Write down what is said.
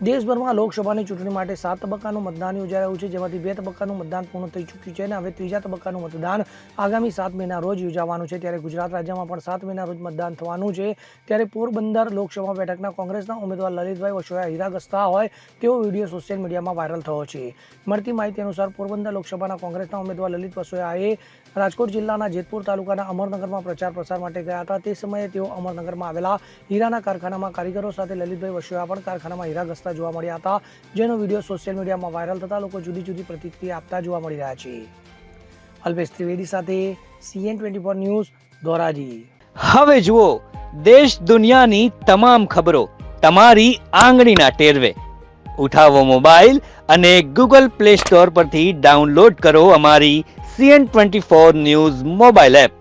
દેશભરમાં લોકસભાની ચૂંટણી માટે 7 તબક્કાનું મતદાન યોજાઈ રહ્યું છે, જેમાંથી 2 તબક્કાનું મતદાન પૂર્ણ થઈ ચૂક્યું છે અને હવે ત્રીજા તબક્કાનું મતદાન આગામી 7 મેના રોજ યોજાવાનું છે. ત્યારે ગુજરાત રાજ્યમાં પણ 7 મેના રોજ મતદાન થવાનું છે. ત્યારે પોરબંદર લોકસભા બેઠકના કોંગ્રેસના ઉમેદવાર લલિતભાઈ વસોયા હીરા ઘસતા હોય તેવો વિડીયો સોશિયલ મીડિયામાં વાયરલ થયો છે. મળતી માહિતી અનુસાર પોરબંદર લોકસભાના કોંગ્રેસના ઉમેદવાર લલિત વસોયાએ રાજકોટ જિલ્લાના જેતપુર તાલુકાના અમરનગરમાં પ્રચાર પ્રસાર માટે ગયા હતા. તે સમયે તેઓ અમરનગરમાં આવેલા હીરાના કારખાનામાં કારીગરો સાથે લલિતભાઈ વસોયા પણ કારખાનામાં હીરા ઘસતા જોવા મળ્યા હતા, જેનો વિડીયો સોશિયલ મીડિયામાં વાયરલ થતા લોકો જુદી જુદી પ્રતિક્રિયા આપતા જોવા મળી રહ્યા છે. અલ્પેશ ત્રિવેદી સાથે CN24 ન્યૂઝ ધોરાજી. હવે જુઓ દેશ દુનિયાની તમામ ખબરો તમારી આંગળીના ટેરવે. ઉઠાવો મોબાઈલ અને Google Play Store પરથી ડાઉનલોડ કરો અમારી CN24 ન્યૂઝ મોબાઈલ એપ.